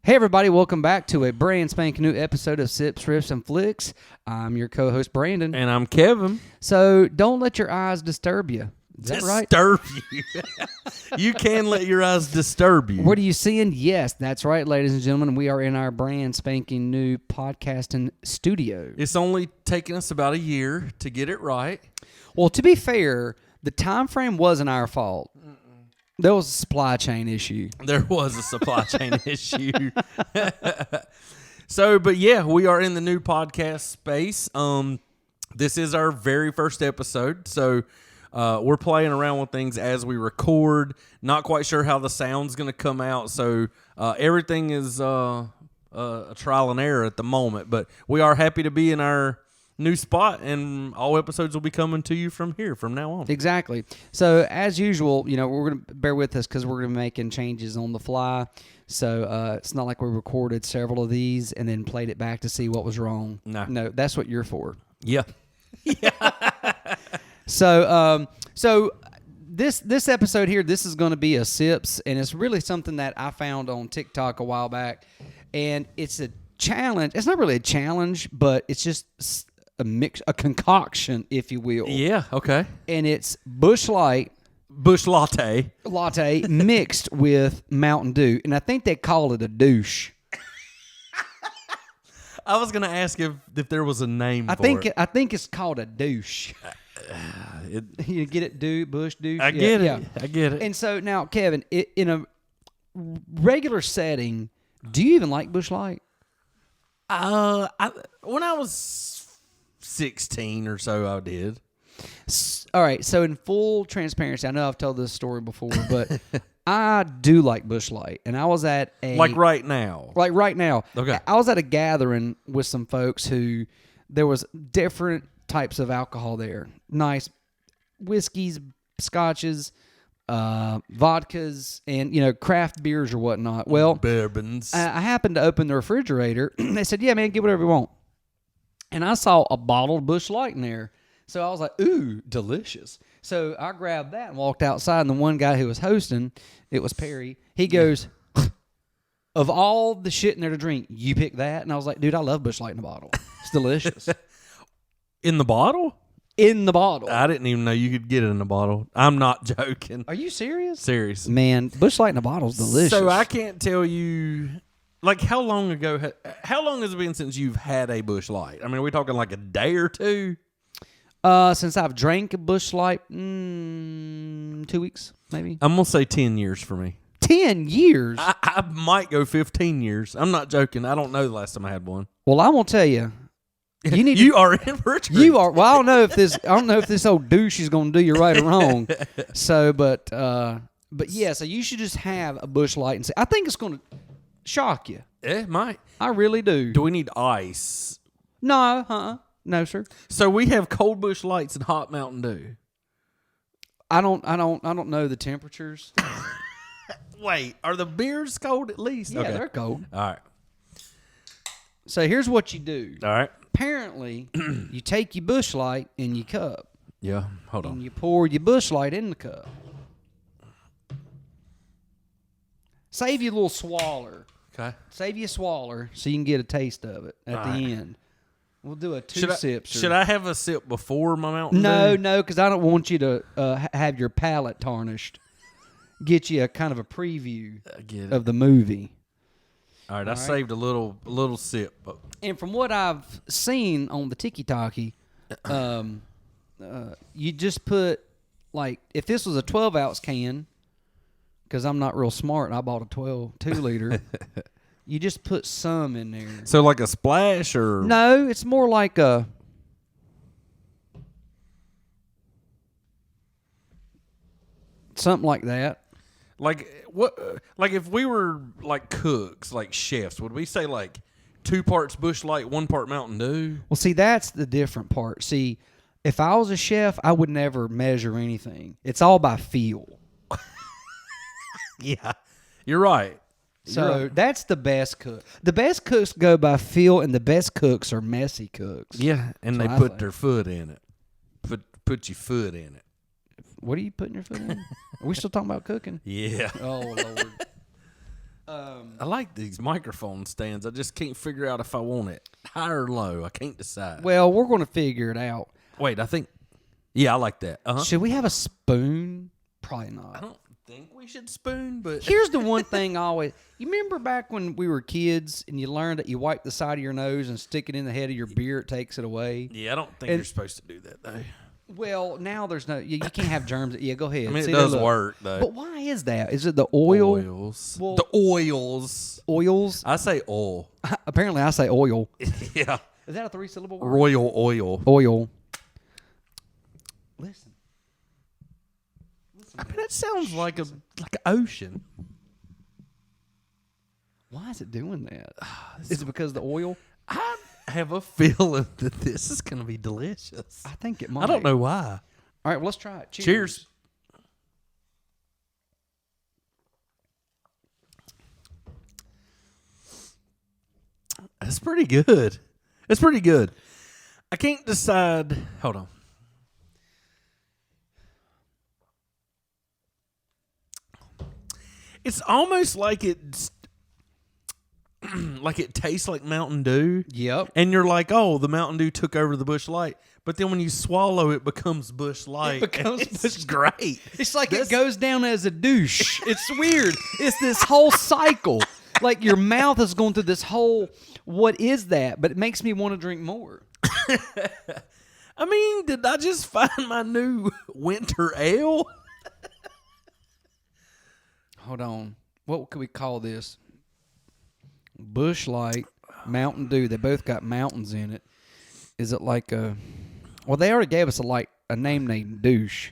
Hey everybody, welcome back to a brand spanking new episode of Sips, Riffs, and Flix. I'm your co-host Brandon. And I'm Kevin. So don't let your eyes disturb you. Is that right? Disturb you. You can let your eyes disturb you. What are you seeing? Yes, that's right, ladies and gentlemen. We are in our brand spanking new podcasting studio. It's only taken us about a year to get it right. Well, to be fair, the time frame wasn't our fault. There was a supply chain issue. There was a supply chain issue. But yeah, we are in the new podcast space. This is our very first episode, so we're playing around with things as we record. Not quite sure how the sound's going to come out, so everything is a trial and error at the moment. But we are happy to be in our new spot, and all episodes will be coming to you from here from now on. Exactly. So as usual, we're going to bear with us because we're going to be making changes on the fly. So it's not like we recorded several of these and then played it back to see what was wrong. No, that's what you're for. Yeah. So this episode here, this is going to be a Sips, and it's really something that I found on Tik Tok a while back, and it's a challenge. It's not really a challenge, but it's just a concoction, if you will. Yeah, okay. And it's Busch Light. Busch Latte. Latte mixed with Mountain Dew, and I think they call it a Dewsch. I was going to ask if there was a name for it. I think it's called a Dewsch. You get it, Busch Dewsch? I get it. Yeah. I get it. And so now, Kevin, in a regular setting, do you even like Busch Light? When I was 16 or so, I did. All right, so in full transparency, I know I've told this story before, but I do like Busch Light, and I was at a... Like right now? Like right now. Okay. I was at a gathering with some folks who... There was different types of alcohol there. Nice whiskeys, scotches, vodkas, and, craft beers or whatnot. Well... Bourbons. I happened to open the refrigerator. They said, yeah, man, get whatever you want. And I saw a bottle of Busch Light in there. So I was like, ooh, delicious. So I grabbed that and walked outside, and the one guy who was hosting, it was Perry, he goes, of all the shit in there to drink, you pick that? And I was like, dude, I love Busch Light in a bottle. It's delicious. In the bottle? In the bottle. I didn't even know you could get it in a bottle. I'm not joking. Are you serious? Serious. Man, Busch Light in a bottle is delicious. So I can't tell you... Like, how long has it been since you've had a Busch Light? I mean, are we talking like a day or two? Since I've drank a Busch Light, 2 weeks, maybe. I'm going to say 10 years for me. 10 years? I might go 15 years. I'm not joking. I don't know the last time I had one. Well, I'm going to tell you. You are in for a treat. You are. Well, I don't know if this old douche is going to do you right or wrong. So, but yeah, so you should just have a Busch Light and say, I think it's going to shock you. It might. I really do. Do we need ice? No, no, sir. So we have cold Busch Lights and hot Mountain Dew. I don't know the temperatures. Wait, are the beers cold at least? Yeah, okay. They're cold. All right. So here's what you do. All right. Apparently, you take your Busch Light in your cup. Yeah, hold on. And you pour your Busch Light in the cup. Save you a little swaller. Okay. Save you a swaller so you can get a taste of it at the end. We'll do a two-sip. Should I have a sip before my Mountain Dew? Dew? No, because I don't want you to have your palate tarnished. Get you a kind of a preview of the movie. All right, I saved a little sip. And from what I've seen on the Tik Tok, you just put, like, if this was a 12-ounce can, because I'm not real smart and I bought a 2-liter, you just put some in there. So like a splash or? No, it's more like a... something like that. Like what? Like if we were like cooks, like chefs, would we say like 2 parts Busch Light, 1 part Mountain Dew? Well, see, that's the different part. See, if I was a chef, I would never measure anything. It's all by feel. Yeah, you're right. So that's the best cook. The best cooks go by feel, and the best cooks are messy cooks. Yeah, and they put their foot in it. Put your foot in it. What are you putting your foot in? Are we still talking about cooking? Yeah. Oh, Lord. I like these microphone stands. I just can't figure out if I want it high or low. I can't decide. Well, we're going to figure it out. Wait, I think. Yeah, I like that. Should we have a spoon? Probably not. I don't think we should spoon, but Here's the one thing I always. You remember back when we were kids and you learned that you wipe the side of your nose and stick it in the head of your beer, it takes it away? yeah, I don't think you're supposed to do that though. Well, now there's no. You can't have germs. Yeah, go ahead. I mean, See, it does look. work though. But why is that? Is it the oil? Oils. Well- the oils. Oils? I say oil. Apparently, I say oil. Yeah. Is that a 3-syllable word? Royal oil. Oil. Listen. I mean, that sounds like an ocean. Why is it doing that? Is it because of the oil? I have a feeling that this is going to be delicious. I think it might. I don't know why. All right, well, let's try it. Cheers. That's pretty good. It's pretty good. I can't decide. Hold on. It's almost like it's like it tastes like Mountain Dew. Yep. And you're like, oh, the Mountain Dew took over the Busch Light. But then when you swallow it, becomes Busch Light. It becomes it's great. It's like it goes down as a douche. It's weird. It's this whole cycle. Like your mouth is going through this whole, what is that? But it makes me want to drink more. I mean, did I just find my new winter ale? Hold on. What could we call this? Busch Light, Mountain Dew. They both got mountains in it. Is it like a... Well, they already gave us a name named Dewsch.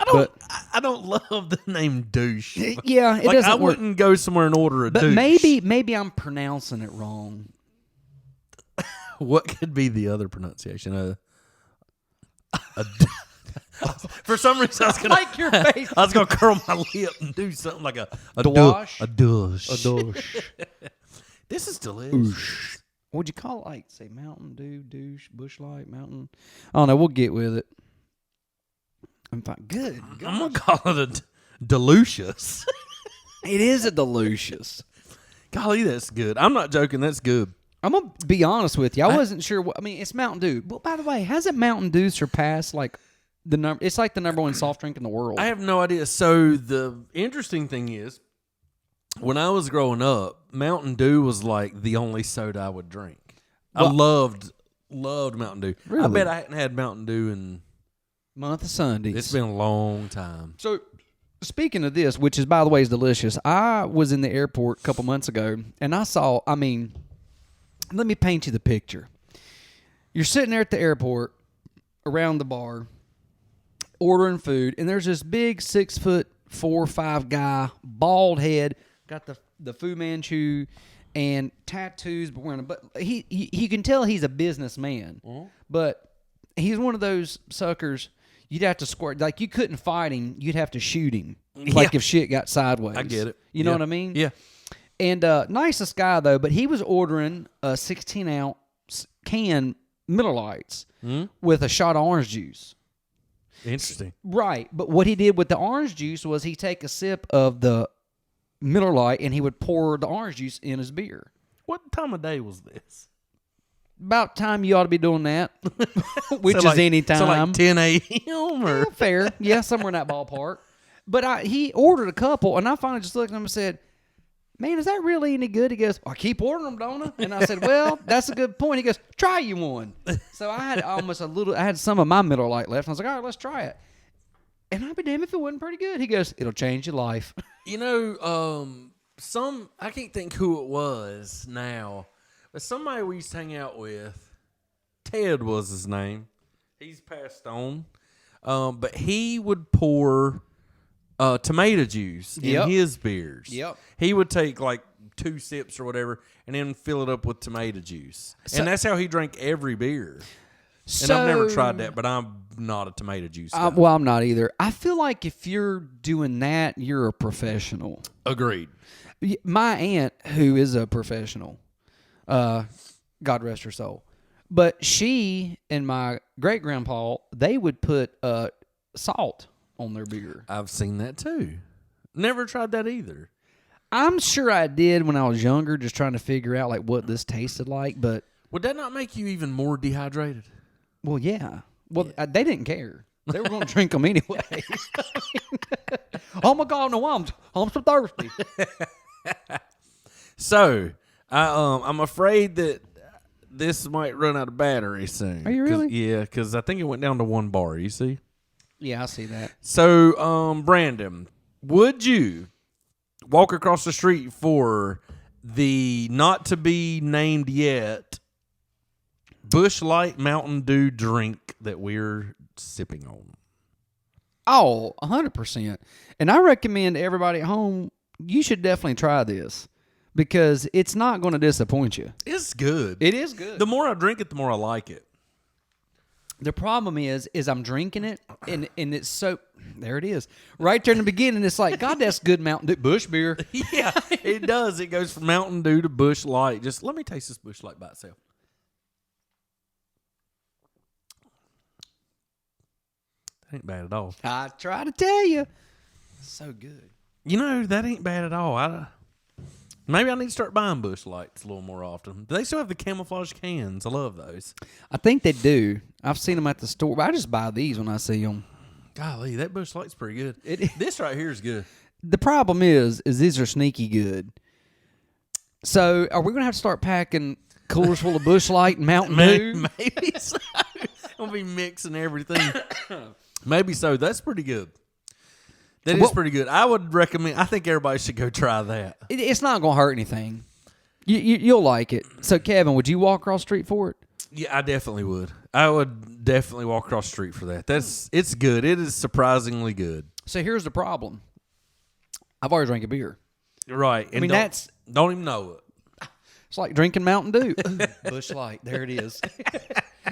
I don't love the name Dewsch. Yeah, it like, doesn't I work. wouldn't go somewhere and order a But douche. maybe I'm pronouncing it wrong. What could be the other pronunciation? For some reason, I was gonna Like your face. I was gonna curl my lip and do something like a Dewsch? a douche. A douche. This is delicious. What'd you call it? Like, say Mountain Dew, Douche, Busch Light, Mountain. I don't know. We'll get with it. I'm fine. Good. I'm gonna call it a delicious. It is a delicious. Golly, that's good. I'm not joking. That's good. I'm gonna be honest with you. I wasn't sure. I mean, it's Mountain Dew. But by the way, hasn't Mountain Dew surpassed like the number? It's like the number one soft drink in the world. I have no idea. So the interesting thing is, when I was growing up, Mountain Dew was like the only soda I would drink. I loved Mountain Dew. Really? I bet I hadn't had Mountain Dew in Month of Sundays. it's been a long time. So, speaking of this, which is, by the way, is delicious, I was in the airport a couple months ago, and I saw, I mean, let me paint you the picture. You're sitting there at the airport, around the bar, ordering food, and there's this big 6'4" or 5" guy, bald head, got the Fu Manchu, and tattoos, but wearing but he you can tell he's a businessman, but he's one of those suckers. You'd have to squirt. Like, you couldn't fight him. You'd have to shoot him. Like, if shit got sideways. I get it. You know what I mean? Yeah. And nicest guy, though, but he was ordering a 16-ounce can Miller Lights with a shot of orange juice. Interesting. Right. But what he did with the orange juice was he take a sip of the Miller Lite and he would pour the orange juice in his beer. What time of day was this? About time you ought to be doing that, which So is like- any time. So like 10 a.m. or Yeah, fair. Yeah, somewhere in that ballpark. But he ordered a couple, and I finally just looked at him and said, man, is that really any good? He goes, I keep ordering them, don't I? And I said, well, that's a good point. He goes, try you one. So I had I had some of my Miller Lite left. And I was like, all right, let's try it. And I'd be damned if it wasn't pretty good. He goes, it'll change your life. You know, I can't think who it was now, but somebody we used to hang out with, Ted was his name. He's passed on. But he would pour tomato juice in his beers. Yep. He would take like 2 sips or whatever and then fill it up with tomato juice. And that's how he drank every beer. And I've never tried that, but I'm not a tomato juice guy. Well, I'm not either. I feel like if you're doing that, you're a professional. Agreed. My aunt, who is a professional, God rest her soul, but she and my great-grandpa, they would put salt on their beer. I've seen that too. Never tried that either. I'm sure I did when I was younger, just trying to figure out like what this tasted like. But would that not make you even more dehydrated? well, yeah. Well, they didn't care. They were going to drink them anyway. Oh my God, no, I'm so thirsty. So, I'm afraid that this might run out of battery soon. Are you really? Yeah, because I think it went down to 1 bar. You see? Yeah, I see that. So, Brandon, would you walk across the street for the not to be named yet Busch Light Mountain Dew drink that we're sipping on? Oh, 100%. And I recommend everybody at home, you should definitely try this because it's not going to disappoint you. It's good. It is good. The more I drink it, the more I like it. The problem is I'm drinking it, and it's so... There it is. Right there in the beginning, it's like, God, that's good Mountain Dew. Busch beer. Yeah, it does. It goes from Mountain Dew to Busch Light. Just let me taste this Busch Light by itself. That ain't bad at all. I try to tell you. So good. You know, that ain't bad at all. Maybe I need to start buying Busch Lights a little more often. Do they still have the camouflage cans? I love those. I think they do. I've seen them at the store, but I just buy these when I see them. Golly, that Busch Light's pretty good. This right here is good. The problem is these are sneaky good. So are we going to have to start packing coolers full of Busch Light and Mountain Dew? Maybe so. We'll be mixing everything. Maybe so. That's pretty good. That is pretty good. I would recommend. I think everybody should go try that. It's not going to hurt anything. You'll like it. So, Kevin, would you walk across the street for it? Yeah, I definitely would. I would definitely walk across the street for that. It's good. It is surprisingly good. So here's the problem. I've already drank a beer. Right. And I mean, don't even know it. It's like drinking Mountain Dew. Busch Light. There it is.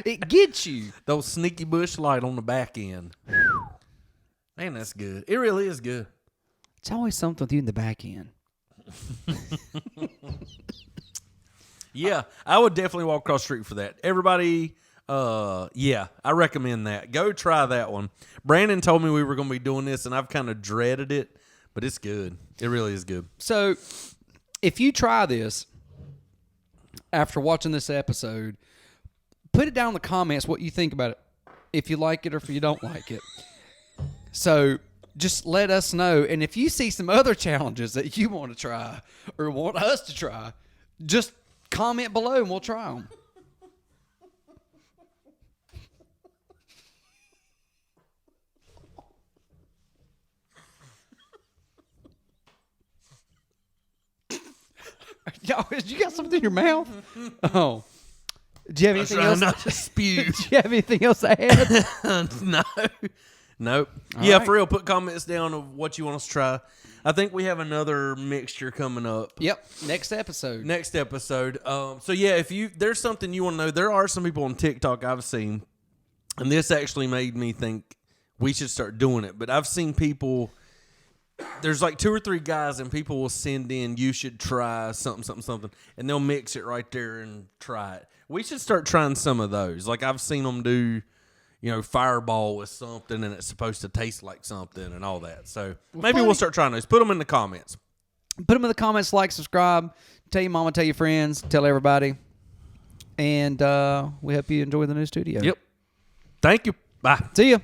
It gets you. Those sneaky Busch Light on the back end. Man, that's good. It really is good. It's always something with you in the back end. Yeah, I would definitely walk across the street for that. Everybody, yeah, I recommend that. Go try that one. Brandon told me we were going to be doing this, and I've kind of dreaded it, but it's good. It really is good. So if you try this after watching this episode, put it down in the comments what you think about it, if you like it or if you don't like it. So just let us know. And if you see some other challenges that you want to try or want us to try, just comment below and we'll try them. You got something in your mouth? Oh. Do you have anything else? Not to spew. Do you have anything else to add? No. Nope. All yeah, right. for real, put comments down of what you want us to try. I think we have another mixture coming up. Yep. Next episode. So yeah, if there's something you want to know, there are some people on TikTok I've seen, and this actually made me think we should start doing it. But I've seen people, there's like 2 or 3 guys, and people will send in, you should try something, and they'll mix it right there and try it. We should start trying some of those. Like I've seen them do, Fireball with something, and it's supposed to taste like something and all that. So maybe we'll start trying those. Put them in the comments. Put them in the comments, like, subscribe, tell your mama, tell your friends, tell everybody. And we hope you enjoy the new studio. Yep. Thank you. Bye. See ya.